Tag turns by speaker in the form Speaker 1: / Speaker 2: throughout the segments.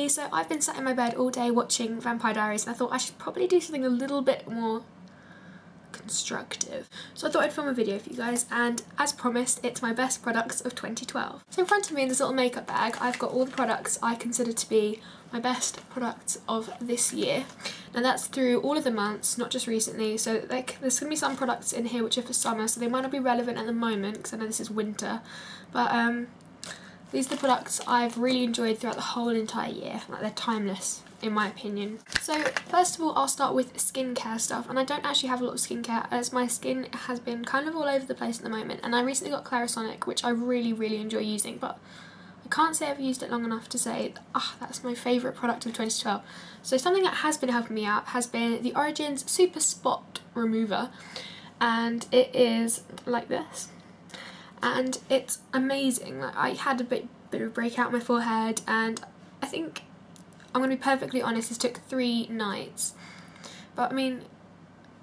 Speaker 1: Okay, so I've been sat in my bed all day watching Vampire Diaries and I thought I should probably do something a little bit more constructive. So I thought I'd film a video for you guys, and as promised, it's my best products of 2012. So in front of me in this little makeup bag, I've got all the products I consider to be my best products of this year. Now that's through all of the months, not just recently, so like there's going to be some products in here which are for summer, so they might not be relevant at the moment because I know this is winter, but these are the products I've really enjoyed throughout the whole entire year. Like, they're timeless in my opinion. So first of all, I'll start with skincare stuff, and I don't actually have a lot of skincare as my skin has been kind of all over the place at the moment, and I recently got Clarisonic, which I really enjoy using, but I can't say I've used it long enough to say that's my favourite product of 2012. So something that has been helping me out has been the Origins Super Spot Remover, and it is like this, and it's amazing. Like, I had a bit of a breakout on my forehead, and I think, I'm going to be perfectly honest, this took 3 nights. But I mean,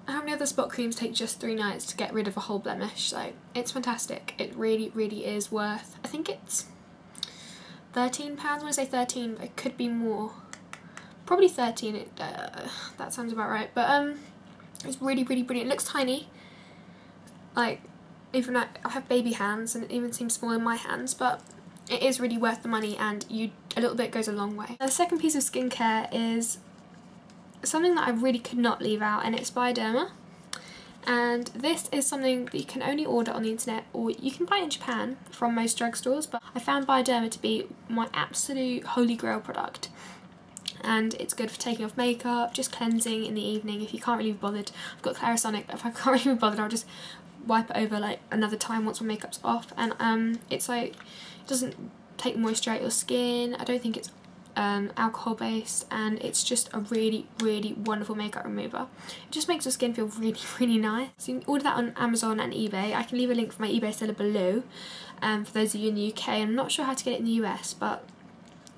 Speaker 1: how many other spot creams take just 3 nights to get rid of a whole blemish? So it's fantastic. It really is worth, I think it's £13. I want to say 13, but it could be more. Probably 13, that sounds about right. But it's really brilliant. It looks tiny. Like, even I have baby hands and it even seems small in my hands, but it is really worth the money, and a little bit goes a long way. The second piece of skincare is something that I really could not leave out, and it's Bioderma. And this is something that you can only order on the internet, or you can buy it in Japan from most drugstores, but I found Bioderma to be my absolute holy grail product. And it's good for taking off makeup, just cleansing in the evening if you can't really be bothered. I've got Clarisonic, but if I can't really be bothered, I'll just wipe it over like another time once my makeup's off. And it's like, it doesn't take moisture out your skin. I don't think it's alcohol based, and it's just a really wonderful makeup remover. It just makes your skin feel really nice. So you can order that on Amazon and eBay. I can leave a link for my eBay seller below for those of you in the UK. I'm not sure how to get it in the US, but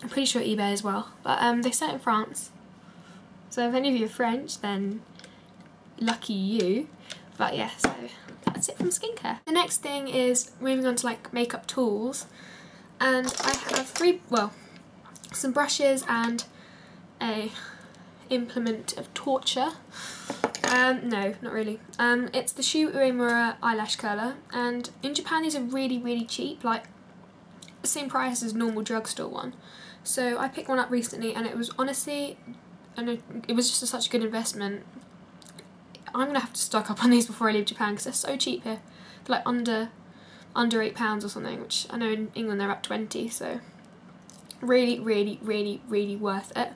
Speaker 1: I'm pretty sure eBay as well. But they sell it in France, so if any of you are French, then lucky you. But yeah, so that's it from skincare. The next thing is moving on to like makeup tools, and I have some brushes and a implement of torture. No, not really. It's the Shu Uemura eyelash curler, and in Japan these are really cheap, like the same price as normal drugstore one. So I picked one up recently, and it was honestly, it was just such a good investment. I'm gonna have to stock up on these before I leave Japan because they're so cheap here. They're like under £8 or something, which I know in England they're at 20, so really worth it.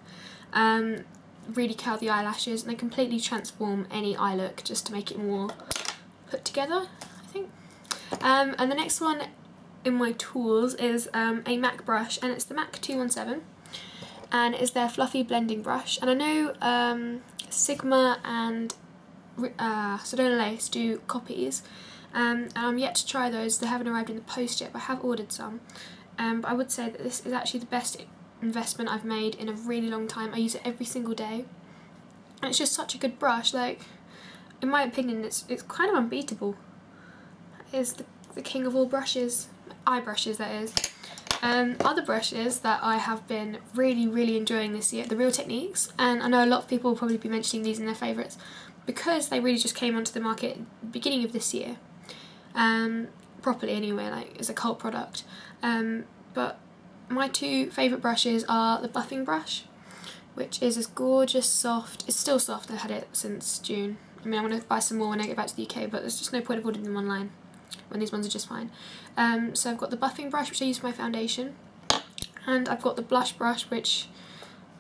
Speaker 1: Really curl the eyelashes, and they completely transform any eye look just to make it more put together, I think. And the next one in my tools is a MAC brush, and it's the MAC 217, and it's their fluffy blending brush. And I know Sigma and Sedona Lace do copies, and I'm yet to try those. They haven't arrived in the post yet, but I have ordered some. But I would say that this is actually the best investment I've made in a really long time. I use it every single day, and it's just such a good brush. Like, in my opinion, it's kind of unbeatable. It is the king of all brushes, eye brushes that is. Other brushes that I have been really enjoying this year, the Real Techniques, and I know a lot of people will probably be mentioning these in their favourites because they really just came onto the market at the beginning of this year. Properly anyway, like as a cult product. But my 2 favourite brushes are the buffing brush, which is this gorgeous soft, it's still soft, I've had it since June. I mean, I'm going to buy some more when I get back to the UK, but there's just no point of ordering them online when these ones are just fine. So I've got the buffing brush, which I use for my foundation, and I've got the blush brush, which,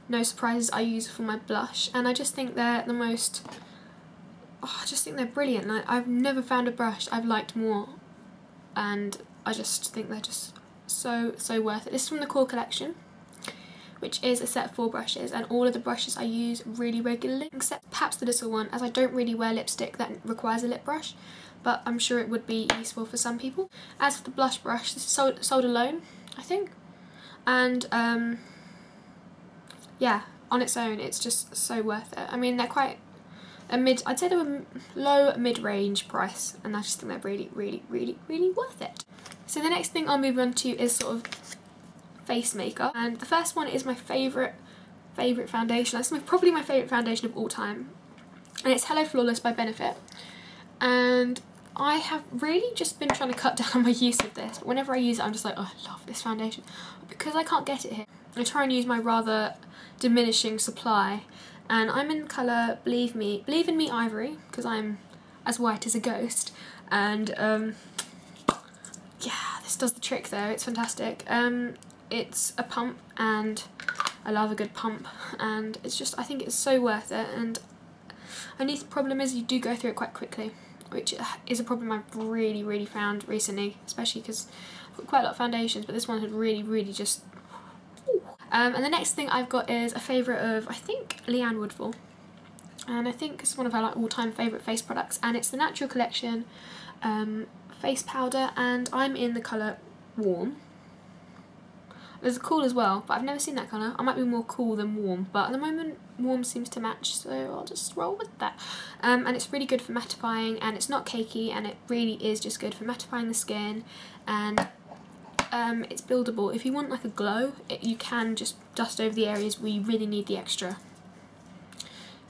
Speaker 1: no surprises, I use for my blush, and I just think they're the most, I just think they're brilliant. Like, I've never found a brush I've liked more, and I just think they're just so worth it. This is from the Core collection, which is a set of 4 brushes, and all of the brushes I use really regularly, except perhaps the little one, as I don't really wear lipstick that requires a lip brush, but I'm sure it would be useful for some people. As for the blush brush, this is sold alone, I think, and yeah, on its own it's just so worth it. I mean, they're quite I'd say they were low mid-range price, and I just think they're really worth it. So the next thing I'll move on to is sort of face makeup, and the first one is my favourite favourite foundation. That's probably my favourite foundation of all time. And it's Hello Flawless by Benefit. And I have really just been trying to cut down on my use of this. But whenever I use it, I'm just like, oh, I love this foundation. Because I can't get it here, I try and use my rather diminishing supply. And I'm in the colour Believe in Me Ivory, because I'm as white as a ghost. And yeah, this does the trick though, it's fantastic. It's a pump and I love a good pump, and it's just, I think it's so worth it. And only problem is you do go through it quite quickly, which is a problem I've really found recently, especially because I've got quite a lot of foundations, but this one had really just... and the next thing I've got is a favourite of, I think, Leanne Woodfull. And I think it's one of our all-time favourite face products, and it's the Natural Collection face powder, and I'm in the colour Warm. There's a Cool as well, but I've never seen that colour. I might be more cool than warm, but at the moment Warm seems to match, so I'll just roll with that. And it's really good for mattifying, and it's not cakey, and it really is just good for mattifying the skin, and it's buildable. If you want like a glow, you can just dust over the areas where you really need the extra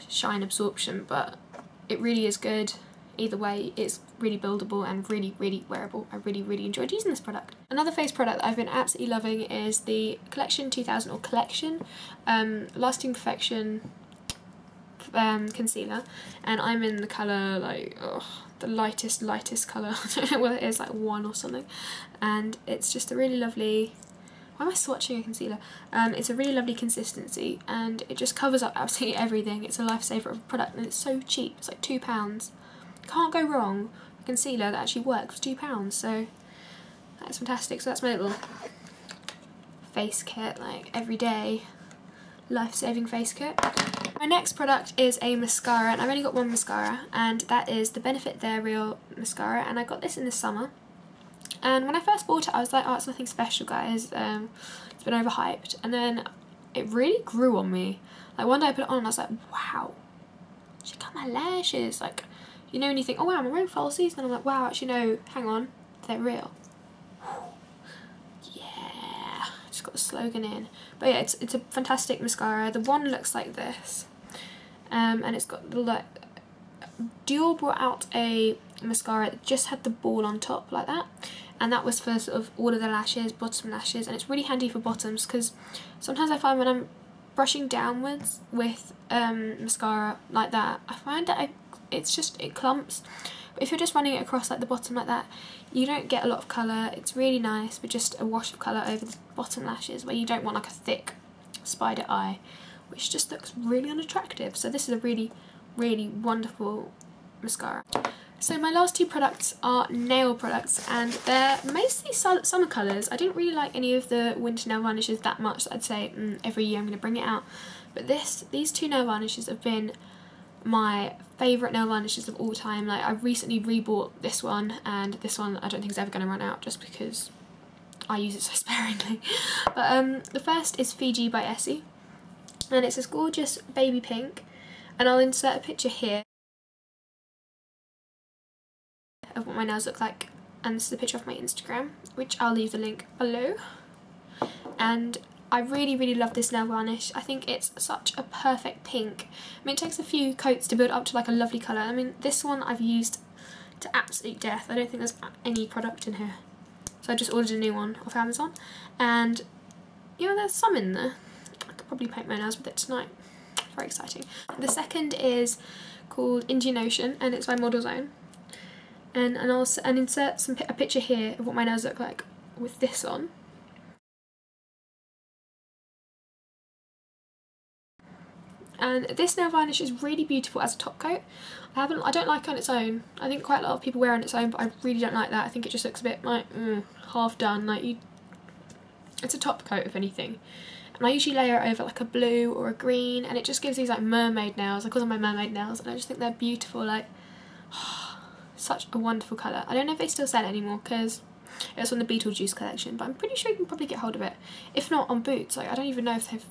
Speaker 1: shine absorption, but it really is good. Either way, it's really buildable and really wearable. I really enjoyed using this product. Another face product that I've been absolutely loving is the Collection 2000 or Collection Lasting Perfection concealer, and I'm in the colour like the lightest colour. I don't know what it is, like 1 or something, and it's just a really lovely... Why am I swatching a concealer? It's a really lovely consistency, and it just covers up absolutely everything. It's a lifesaver of a product, and it's so cheap. It's like £2. Can't go wrong. A concealer that actually works for £2, so that's fantastic. So that's my little face kit, like everyday life-saving face kit. My next product is a mascara, and I've only got one mascara, and that is the Benefit They're Real mascara, and I got this in the summer. And when I first bought it, I was like, oh, it's nothing special, guys. It's been overhyped. And then it really grew on me. Like one day I put it on and I was like, wow, she got my lashes. Like, you know, when you think, oh wow, I'm wearing falsies, and I'm like, wow, actually no, hang on, they're real. Yeah, just got the slogan in. But yeah, it's a fantastic mascara. The one looks like this, and it's got the like... Dior brought out a mascara that just had the ball on top like that, and that was for sort of all of the lashes, bottom lashes, and it's really handy for bottoms because sometimes I find when I'm brushing downwards with mascara like that, I find that it clumps. But if you're just running it across like the bottom like that, you don't get a lot of colour. It's really nice with just a wash of colour over the bottom lashes, where you don't want like a thick spider eye, which just looks really unattractive. So this is a really wonderful mascara. So my last two products are nail products, and they're mostly summer colours. I didn't really like any of the winter nail varnishes that much, so I'd say every year I'm going to bring it out. But these two nail varnishes have been my favourite nail varnishes of all time. Like, I recently rebought this one, and this one I don't think is ever going to run out just because I use it so sparingly. But the first is Fiji by Essie, and it's this gorgeous baby pink, and I'll insert a picture here of what my nails look like, and this is a picture of my Instagram, which I'll leave the link below. And I really love this nail varnish. I think it's such a perfect pink. I mean, it takes a few coats to build up to like a lovely colour. I mean, this one I've used to absolute death. I don't think there's any product in here, so I just ordered a new one off Amazon, and you know, there's some in there. I could probably paint my nails with it tonight. Very exciting. The second is called Indian Ocean, and it's by Model Zone. And I'll insert a picture here of what my nails look like with this on. And this nail varnish is really beautiful as a top coat. I don't like it on its own. I think quite a lot of people wear it on its own, but I really don't like that. I think it just looks a bit like half done. Like, it's a top coat if anything. And I usually layer it over like a blue or a green, and it just gives these like mermaid nails. I call them my mermaid nails, and I just think they're beautiful. Like, such a wonderful colour. I don't know if they still sell it anymore because it was on the Beetlejuice collection, but I'm pretty sure you can probably get hold of it. If not, on Boots. Like, I don't even know if they've...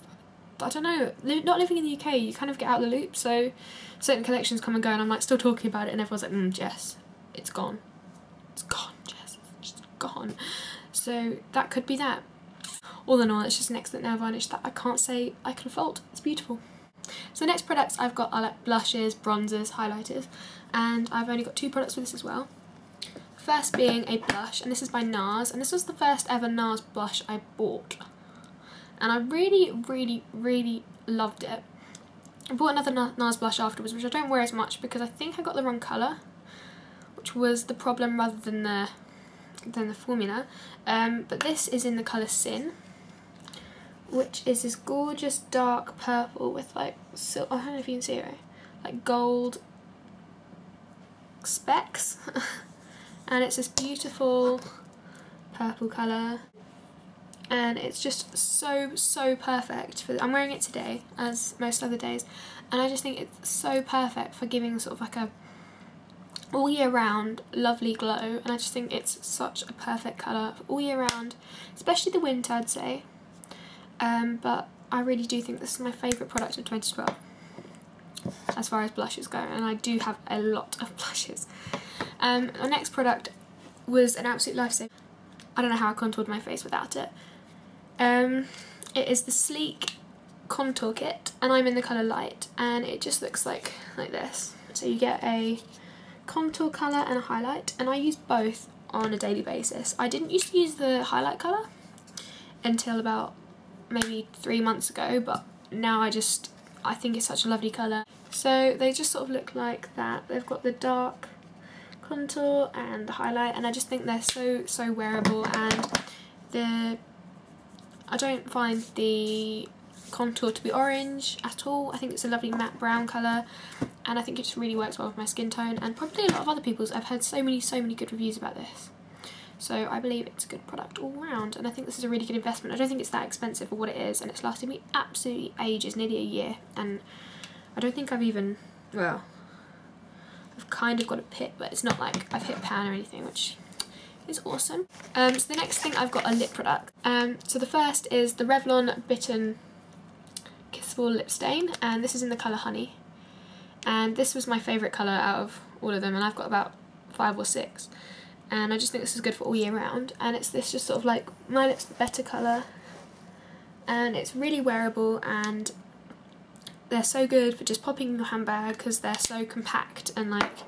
Speaker 1: I don't know. Not living in the UK, you kind of get out of the loop, so certain collections come and go, and I'm like still talking about it, and everyone's like, Jess, it's gone. It's gone, Jess. It's just gone. So that could be that. all in all, it's just an excellent nail varnish that I can't say I can fault. It's beautiful. So the next products I've got are like blushes, bronzers, highlighters, and I've only got 2 products with this as well. First being a blush, and this is by NARS, and this was the first ever NARS blush I bought. And I really, really, really loved it. I bought another NARS blush afterwards, which I don't wear as much because I think I got the wrong colour, which was the problem rather than the formula. But this is in the colour Sin, which is this gorgeous dark purple with like, I don't know if you can see it, like gold specks. And it's this beautiful purple colour, and it's just so perfect for, I'm wearing it today as most other days, and I just think it's so perfect for giving sort of like a all year round lovely glow, and I just think it's such a perfect colour for all year round, especially the winter, I'd say. But I really do think this is my favourite product of 2012 as far as blushes go, and I do have a lot of blushes. Our next product was an absolute lifesaver. I don't know how I contoured my face without it. It is the Sleek Contour Kit, and I'm in the colour Light, and it just looks like this. So you get a contour colour and a highlight, and I use both on a daily basis. I didn't used to use the highlight colour until about maybe 3 months ago, but now I think it's such a lovely colour. So they just sort of look like that. They've got the dark contour and the highlight, and I just think they're so wearable, and I don't find the contour to be orange at all. I think it's a lovely matte brown colour, and I think it just really works well with my skin tone, and probably a lot of other people's. I've heard so many good reviews about this. So I believe it's a good product all round, and I think this is a really good investment. I don't think it's that expensive for what it is, and it's lasted me absolutely ages, nearly a year, and I don't think I've even, well, I've kind of got a pit, but it's not like I've hit pan or anything, which is awesome. So the next thing, I've got a lip product. So the first is the Revlon Bitten Kissable Lip Stain, and this is in the colour Honey. And this was my favourite colour out of all of them, and I've got about 5 or 6. And I just think this is good for all year round, and it's this just sort of like My Lips Better colour, and it's really wearable, and they're so good for just popping in your handbag because they're so compact, and like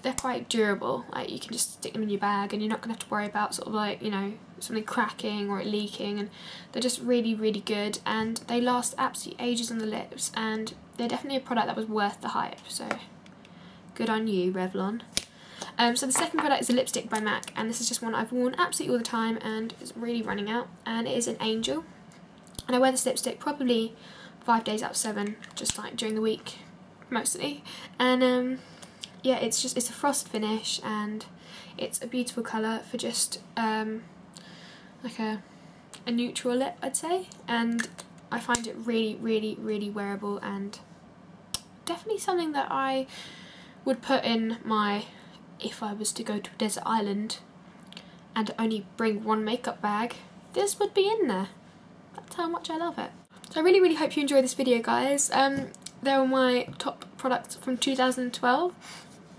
Speaker 1: they're quite durable. Like you can just stick them in your bag and you're not going to have to worry about sort of like, you know, something cracking or it leaking, and they're just really good, and they last absolutely ages on the lips, and they're definitely a product that was worth the hype, so good on you, Revlon. So the second product is a lipstick by MAC, and this is just one I've worn absolutely all the time and it's really running out, and it is an Angel, and I wear this lipstick probably 5 days out of 7, just like during the week mostly, and yeah, it's a frost finish, and it's a beautiful colour for just like a neutral lip, I'd say, and I find it really wearable, and definitely something that I would put in my, if I was to go to a desert island and only bring one makeup bag, this would be in there. That's how much I love it. So I really hope you enjoyed this video, guys. They were my top products from 2012.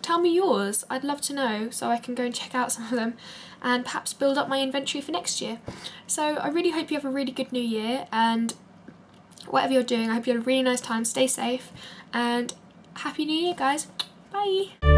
Speaker 1: Tell me yours, I'd love to know, so I can go and check out some of them and perhaps build up my inventory for next year. So I really hope you have a really good new year, and whatever you're doing, I hope you have a really nice time, stay safe, and Happy New Year, guys. Bye!